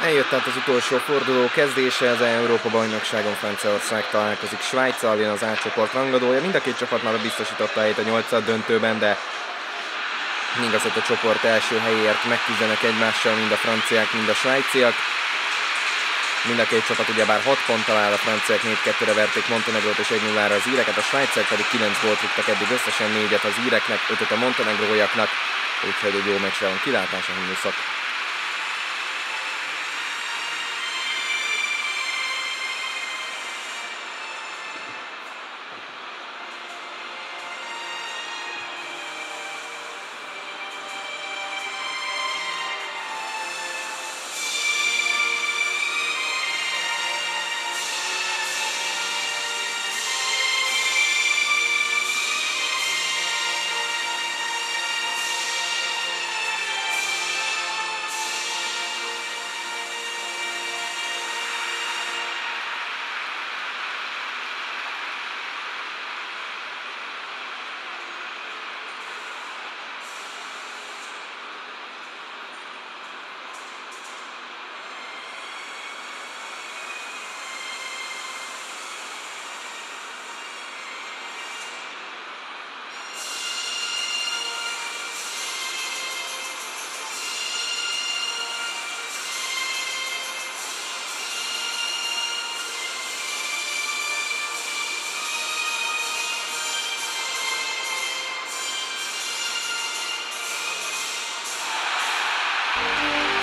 Eljött át az utolsó forduló kezdése, az Európa-bajnokságon Franciaország találkozik Svájccal, jön az A csoport rangadója. Mind a két csapat már biztosította a helyét a 8. döntőben, de igaz, hogy a csoport első helyéért megküzdenek egymással mind a franciák, mind a svájciak. Mind a két csapat ugyebár 6 ponttal áll, a franciák 4-2-re verték Montenegrót és 1-0-ra az íreket, a svájciak pedig 9 gólt rúgtak eddig, összesen 4-et az íreknek, 5-öt a montenegróiaknak, úgyhogy egy jó meccsre van kilátás a himnuszok.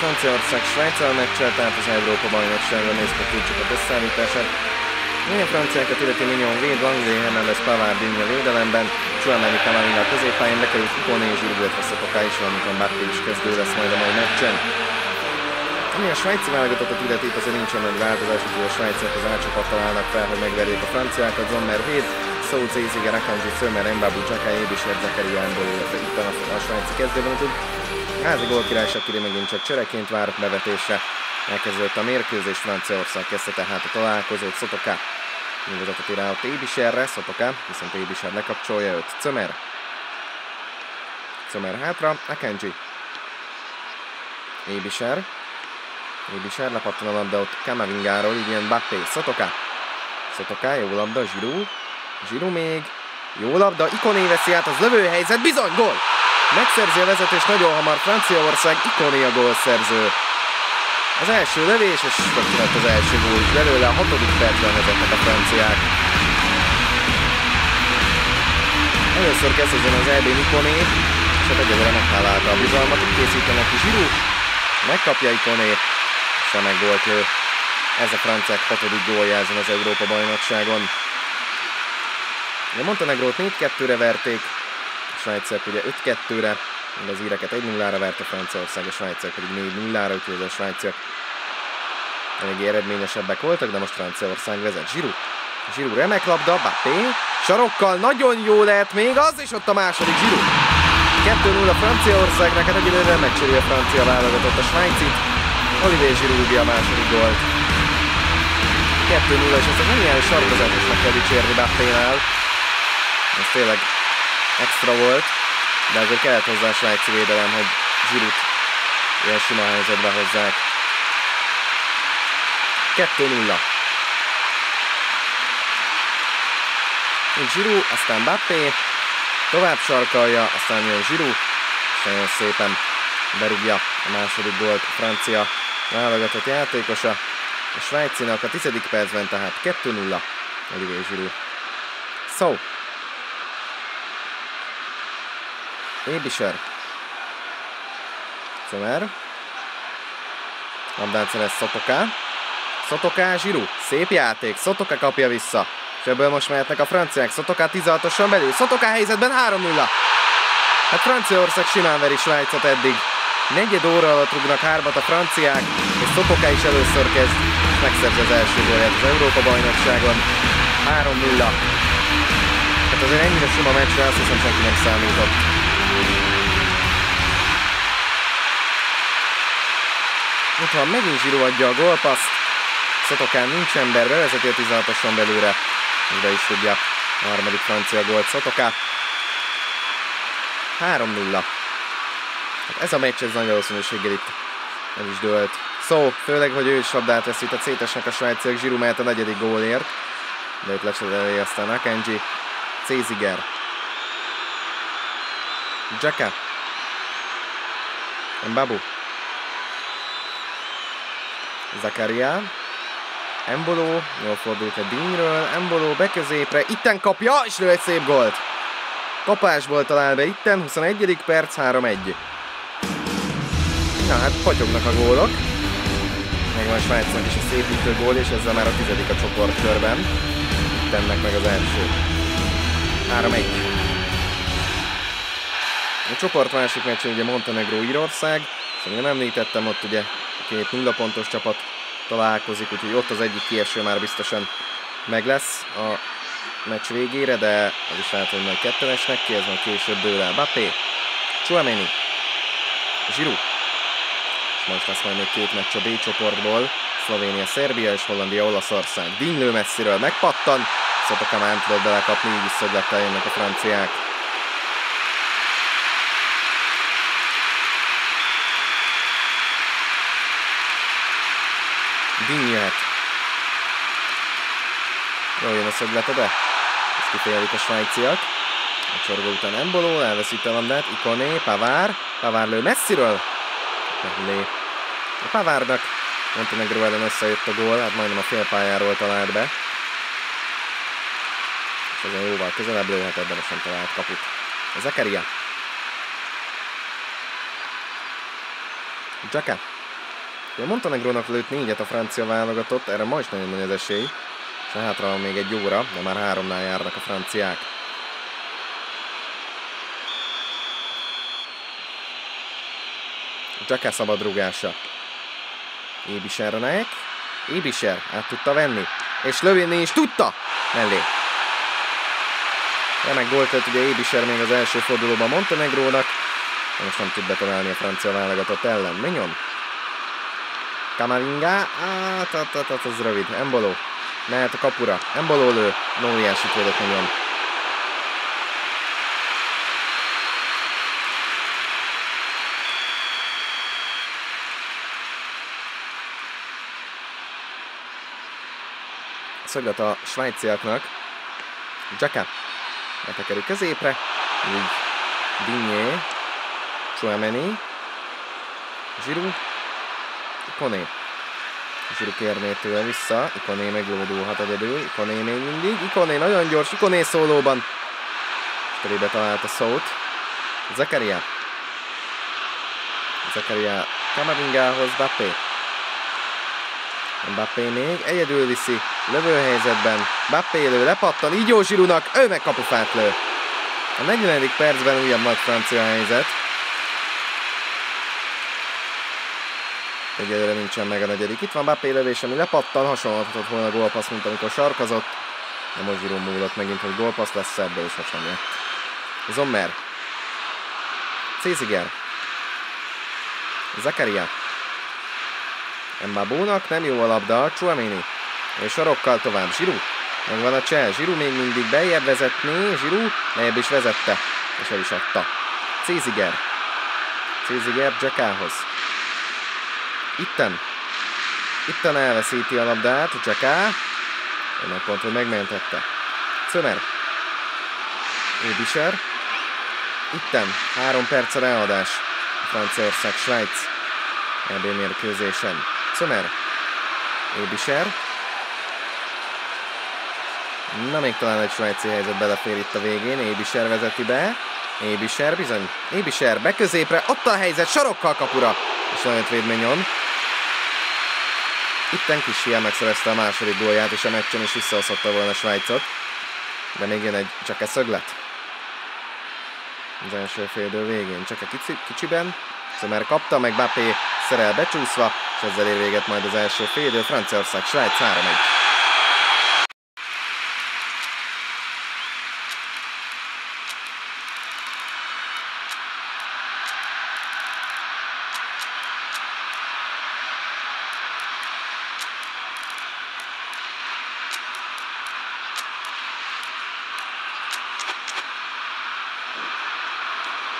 Franciaország Svájccal meccsel, tehát az Európa-bajnokságon nézve tudjuk a összeállítását. Milyen franciákat illeti Mignon véd, Langley, Hernandez, Pavard, Digne védelemben, Chouameni, Camavinga a középpályán, bekerült Ikoné és Giroud, illetve Szotoká is, valamint Mbappé is kezdő lesz majd a mai meccsen. Ami a svájci válogatottat illeti, itt azért nincsen nagy változás, úgyhogy a svájciak az A csapattal állnak fel, hogy megverjék a franciákat. Zommer véd, South, Zéziger, Akanji, Szömer, Mbabu, Xhaka, Ébischer, Zakariánból, illetve itt a svájci kezdőben, úgyhogy házi gólkirály Shaqiri megint csak csereként vár bevetésre. Elkezdődött a mérkőzés, Franciaország kezdte tehát a találkozót, Szotoká nyugodottat rá ott Ébischerre, Szotoká, viszont Ébischer lekapcsolja őt, Zömer hátra, Akanji, Ébischer lepattan a labda ott Camavingáról, így jön Mbappé, Szotoká, jó labda, Giroud még, jó labda, Ikoné veszi át, az lövőhelyzet, bizony, gól! Megszerzi a vezetés nagyon hamar Franciaország, Ikoné a gólszerző. Az első lövés, és lett az első gól is belőle, a 6. percben vezetnek a franciák. Először kezdődjön az EB-n Ikoné, és hát egyelőre meghálálta a bizalmat, itt készítenek ki Giroud, megkapja Ikoné, és remek gólt lő. Ez a franciák 6. gólja ezen az Európa-bajnokságon. A Montenegrót 4-2-re verték, a svájciak ugye 5-2-re, az íreket 1-0-ra verte Franciaország, a svájciak pedig 4-0-ra, úgyhogy a svájciak eléggé eredményesebbek voltak, de most Franciaország vezet. Giroud remek labda, Mbappé, sarokkal nagyon jó lehet még az, és ott a második Giroud. 2-0 a Franciaországnak, hát egyelőre megcséri a francia válogatott a svájcit. Olivier Giroud rúgja a második gólt. 2-0, és ezt az ilyen sarkozásosnak kell dicsérni Mbappénál. Ez tényleg extra volt, de azért kellett hozzá a svájci védelem, hogy Giroud ilyen sima helyzetbe hozzák. 2-0. Giroud, aztán Mbappé, tovább sarkalja, aztán jön Giroud, és nagyon szépen berúgja a második gólt a francia válogatott játékosa. A svájcinak a 10. percben tehát 2-0 Olivier Giroud. Szó. Ébischer. Zömer. Labdát szerez Szotoká, Giroud. Szép játék, Szotoká kapja vissza. És ebből most mehetnek a franciák. Szotoká 16-oson belül. Szotoká helyzetben 3-0. Hát Franciaország simán veri Svájcot eddig. Negyed óra alatt rúgnak 3-at a franciák, és Szotoká is először kezd, és megszerzi az első gólját az Európa-bajnokságon. 3-0. Hát azért ennyire sima meccsre azt hiszem senki nem számított. Itt van, megint Giroud adja a gólpaszt. Szotokán nincs ember, bevezeti a 16-oson belőle. Be is tudja a harmadik francia gólt Szotoká. 3-0. Hát ez a meccs, ez nagy valószínűséggel itt el is dőlt. szó, főleg, hogy ő is labdát veszített, szétesnek a svájciak, Giroud mehet a 4. gólért, de itt lecserélni aztán Akanji, Céziger, Xhaka, Mbabu, Zakaria, Embolo, jól fordult a Digne-ről, Embolo beközépre, itten kapja, és lő egy szép gólt. Kapásból talál be itten, 21. perc, 3-1. Na hát patyognak a gólok. Megvan Svájcnak is a szépítő gól, és ezzel már a 10. a csoportkörben. Ittennek meg az első. 3-1. A csoport másik meccsén ugye Montenegró-Írország. Szóval nem említettem, ott ugye két 0 pontos csapat találkozik, úgyhogy ott az egyik kieső már biztosan meg lesz a meccs végére, de az is lehet, hogy majd ketten esnek ki, ez majd később dől el. Mbappé, Tchouaméni, Giroud, és most lesz majd még két meccs a B csoportból, Szlovénia, Szerbia és Hollandia, Olaszország. Digne messziről megpattan, Szotaka már nem tudott belekapni, így is szöglettel jönnek a franciák. Digne jöhet. Jól jön a szöglete, de ezt kifejelik a svájciak. A csorgó után Embolo, elveszít a labdát, Ikoné, Pavard lő messziről. Meglé. A Pavardnak Montenegró ellen összejött a gól, hát majdnem a félpályáról talált be. És ezen jóval közelebb lőhetett, de most nem talált kaput. Zakaria. Xhaka. A Montenegrónak lőtt 4-et a francia válogatott, erre ma is nagyon nagy az esély. És hátra van még egy óra, de már 3-nál járnak a franciák. Xhaka szabadrúgása. Ébisernek. Ébiser át tudta venni. És lövni is tudta! Mellé. Remek gólt lett ugye Ébiser még az első fordulóban Montenegrónak. De most nem tud betalálni a francia válogatott ellen. Mignon. Camavinga. Az rövid. Embolo. Mehet a kapura. Embolo lő. Óriásit védett Mignon. Szöglet a svájciaknak. Xhaka. Betekerül középre. Így Digne. Tchouaméni. Giroud. Ikoné. Giroud kérné tőle vissza. Ikoné meglódulhat egyedül. Ikoné még mindig. Ikoné nagyon gyors. Ikoné szólóban. Körébe találta szót. Zakaria. Zakaria Camavingához. Mbappé. Mbappé még. Egyedül viszi. Lövőhelyzetben. Mbappé lő. Lepattan. Így jó Giroudnak. Ő meg kapufát lő. A 40. percben újabb nagy francia helyzet. Egyelőre nincsen meg a 4. Itt van Mbappé lövés, ami lepattan, hasonlíthatott volna a gólpassz, mint amikor sarkazott. De most Giroud múlott megint, hogy gólpassz lesz, ebből is most nem lett. Sommer. Céziger. Zakaria. Mbabónak nem jó a labda, Tchouaméni. És sarokkal tovább. Giroud. Megvan a csel. Giroud még mindig bejjebb vezetné. Giroud lejjebb is vezette. És el is adta. Céziger. Céziger Xhakához. Itten elveszíti a labdát, Xhaka. Önnek pont, hogy megmentette. Sommer. Ébiser. Itten 3 perc a ráadás. Franciaország, Svájc. EB mérkőzésen. Sommer. Ébiser. Na, még talán egy svájci helyzet belefér itt a végén. Ébiser vezeti be. Ébiser bizony. Ébiser beközépre. Ott a helyzet, sarokkal kapura. És nagyon véd Mignon. Itten kis hián megszerezte a második gólját, és a meccsen is visszahozhatta volna Svájcot. De még jön egy Xhaka szöglet. Az első félidő végén. Xhaka kicsiben. Sommer kapta, meg Mbappé szerel becsúszva, és ezzel ér véget majd az első félidő. Franciaország, Svájc 3-1.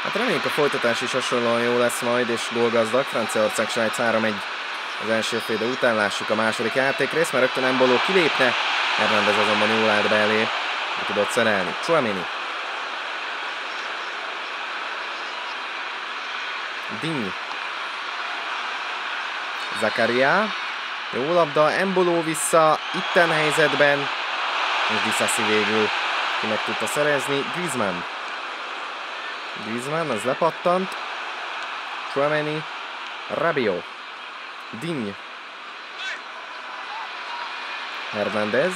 Hát reméljük a folytatás is hasonlóan jó lesz majd, és gólgazdag. Franciaország, Svájc 3-1 az első fél idő után. Lássuk a második játékrészt, mert rögtön Embolo kilépne. Hernández azonban jól állt be elé, hogy tudott szerelni. Tchouaméni. Digne. Zakaria. Jó labda, Embolo vissza, itten helyzetben. És Disasi végül ki meg tudta szerezni. Griezmann. Griezmann, az lepattant. Tchouaméni. Rabiot. Digne. Hernández.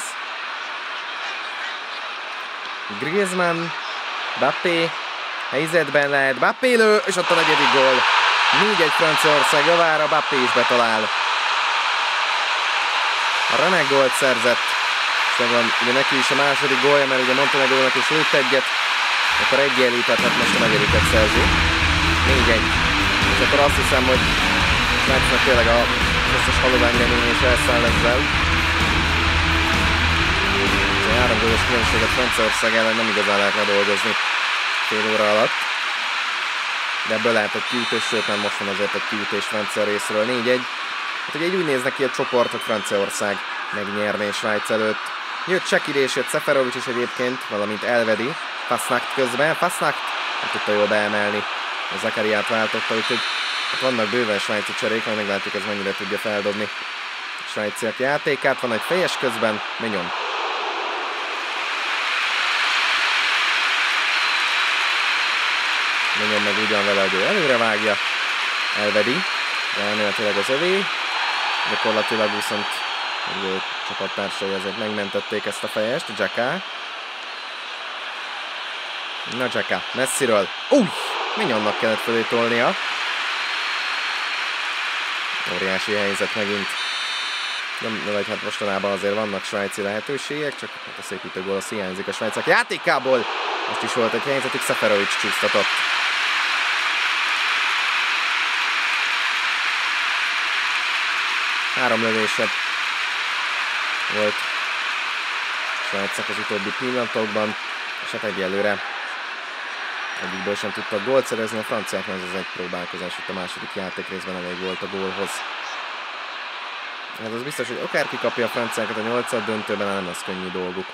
Griezmann. Mbappé. Helyzetben lehet. Mbappé lő, és ott a negyedik gól. 4-1 Franciaország javára, Mbappé is betalál. A remek gólt szerzett. És megvan ugye neki is a második gólja, mert ugye Montenegrónak is lőtt egyet. Akkor egyenlített, most a negyediket szerzi. 4-1. És akkor azt hiszem, hogy Svájcnak tényleg az összes halomengedény és elszáll ezzel. A 3 gólos különbséget Franciaország ellen nem igazán lehet ledolgozni fél óra alatt. De ebből lehet egy kiütés, sőt nem most van azért egy kiütés Francia részről. 4-1. Hát ugye így úgy néz neki a csoport, hogy Franciaország megnyerné Svájc előtt. Jött Shaqiri és jött Seferovic is egyébként, valamint Elvedi. Fasnacht közben. Fasnacht nem tudta jól beemelni. A Zakariát váltotta, úgyhogy hát vannak bőven svájci cserék, majd meglátjuk, ez mennyire tudja feldobni a svájciak játékát. Van egy fejes közben, Mignon. Mignon meg ugyan vele, hogy ő előre vágja. Elvedi. Elméletileg az övé. Gyakorlatilag viszont a csapattársai azért megmentették ezt a fejest. Xhaka. Na Xhaka, messziről. Mignonnak kellett fölé tolnia. Óriási helyzet megint. Vagy hát mostanában azért vannak svájci lehetőségek, csak hát a szépítő gól az hiányzik a svájciak játékából. Most is volt egy helyzetük, Seferovic csúsztatott. Három lövése volt svájciak az utóbbi pillanatokban, és hát egyelőre egyikből sem tudtak gólt szerezni, a franciáknak ez az egy próbálkozás, itt a második játékrészben elég volt a gólhoz. Hát az biztos, hogy akár kikapja a franciákat a 8. döntőben, nem lesz könnyű dolguk.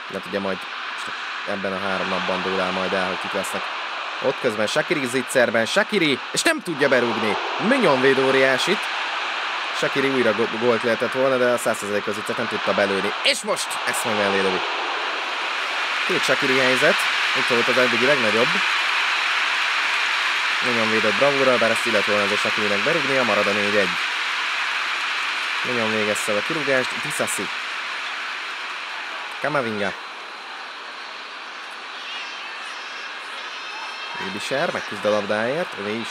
De hát ugye majd ebben a 3 napban dől el majd el, hogy kik lesznek. Ott közben Shaqiri zicserben, Shaqiri, és nem tudja berúgni. Mignon véd óriásit. Shaqiri újra gólt lehetett volna, de a 100%-os zicsert nem tudta belőni. És most ezt meg mellé lövi. 2 Shaqiri helyzet, itt volt az eddigi legnagyobb. Mignon védett bravúrral, bár ezt illet volna azért Shaqirinek berúgnia, marad a 4-1. Mignon végezte a kirúgást, Disasi. Camavinga. Ilbischer megküzd a labdáért, ő is.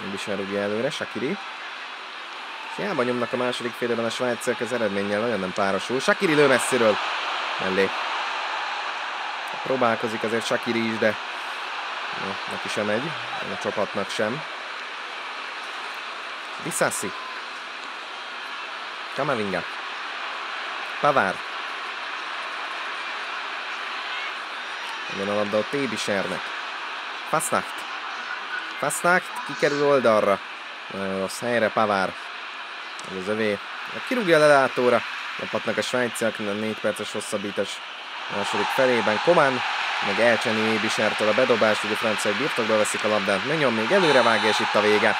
Ilbischer rúgja előre, Shaqiri. Hiába nyomnak a második félében a svájciak, az eredménnyel nagyon nem párosul. Shaqiri lő messziről. Mellé. Próbálkozik azért Shaqiri is, de neki sem megy. A csapatnak sem. Disasi. Camavinga. Pavard. Jön a labda ott Ilbischernek. Fasnacht. Fasnacht kikerül oldalra. Nagyon rossz helyre, Pavard. Ez az övé. Kirúgja a lelátóra. Lapatnak a svájciak, 4 perces hosszabbítás második felében. Coman meg elcseni Ilbischertől a bedobást, ugye a franciák birtokba veszik a labdát. Mignon még előre vágja, és itt a vége.